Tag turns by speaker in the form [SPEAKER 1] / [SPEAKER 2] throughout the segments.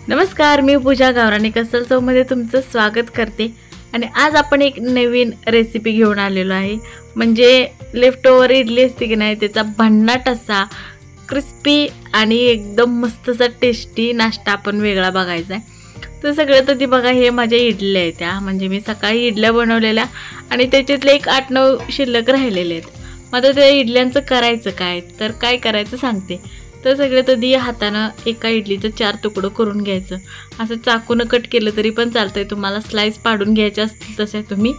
[SPEAKER 1] नमस्कार, मी पूजा गावराणी कसल चौमध्ये तुमचं स्वागत करते। आणि आज आपण एक नवीन रेसिपी घेऊन आलेलो आहे। म्हणजे लेफ्ट ओव्हर इडली असते की नाही, त्याचा भन्नाट असा क्रिस्पी आणि एकदम मस्त असा टेस्टी नाश्ता आपण वेगळा बघायचा आहे। तर सगळं तर ती बघा, हे माझ्या इडल्या आहेत त्या, म्हणजे मी सकाळी इडल्या बनवलेल्या आणि त्याच्यातले एक 8-9 शिल्लक राहिलेले आहेत। मग त्या इडल्यांचं करायचं काय, तर काय करायचं सांगते। तर सगळं तर हाताने एका इडलीचं 4 तुकडं करून घ्यायचं। असं चाकून कट केलं तरी पण चालतंय, तुम्हाला स्लाइस पाडून घ्यायचे असतील तसे तुम्ही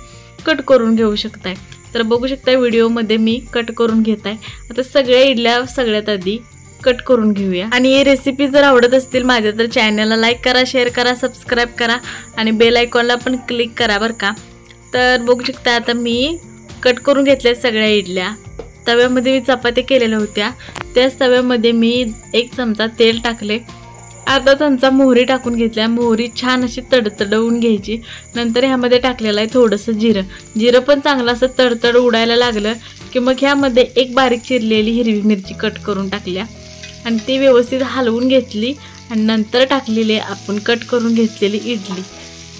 [SPEAKER 1] कट करून घेऊ शकताय। तर बघू शकता व्हिडिओमध्ये मी कट करून घेत आहे। आता सगळ्या इडल्या सगळ्यात आधी कट करून घेऊया। आणि ही रेसिपी जर आवडत असतील माझ्या, तर चॅनलला लाईक करा, शेअर करा, सबस्क्राईब करा आणि बेल आयकॉनला पण क्लिक करा बरं का। तर बघू शकता आता मी कट करून घेतल्या सगळ्या इडल्या। तव्यामध्ये मी चपात्या केलेल्या होत्या, त्याच तव्यामध्ये मी 1 चमचा तेल टाकले, अर्धा चमचा मोहरी टाकून घेतल्या। मोहरी छान अशी तडतडवून घ्यायची। नंतर ह्यामध्ये टाकलेलं आहे थोडंसं जिरं पण चांगलं असं तडतड उडायला लागलं की मग ह्यामध्ये एक बारीक चिरलेली हिरवी मिरची कट करून टाकल्या आणि ती व्यवस्थित हलवून घेतली आणि नंतर टाकलेली आपण कट करून घेतलेली इडली।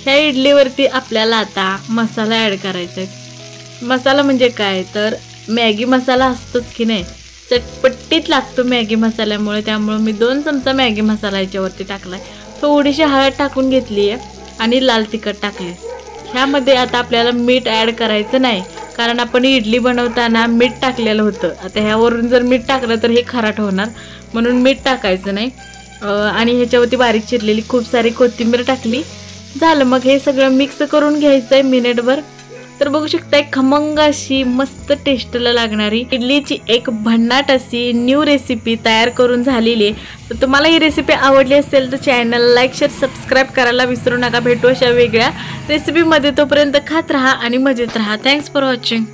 [SPEAKER 1] ह्या इडलीवरती आपल्याला आता मसाला ॲड करायचा आहे। मसाला म्हणजे काय, तर मॅगी मसाला असतोच की नाही, चटपटीत लागतो मॅगी मसाल्यामुळे, त्यामुळे मी 2 चमचा मॅगी मसाला याच्यावरती टाकलाय। थोडीशी हळद टाकून घेतली आहे आणि लाल तिखट टाकले। ह्यामध्ये आता आपल्याला मीठ ॲड करायचं नाही, कारण आपण इडली बनवताना मीठ टाकलेलं होतं। आता ह्यावरून जर मीठ टाकलं तर हे खारट होणार, म्हणून मीठ टाकायचं नाही। आणि ह्याच्यावरती बारीक चिरलेली खूप सारी कोथिंबीर टाकली, झालं। मग हे सगळं मिक्स करून घ्यायचं आहे मिनिटभर। तर बघू शकता खमंग अशी मस्त टेस्टला लागणारी इडलीची एक भन्नाट अशी न्यू रेसिपी तयार करून झालेली आहे। तर तुम्हाला ही रेसिपी आवडली असेल तर चॅनलला लाईक, शेअर, सबस्क्राईब करायला विसरू नका। भेटू अशा वेगळ्या रेसिपीमध्ये, तोपर्यंत खात राहा आणि मजेत राहा। Thanks for watching.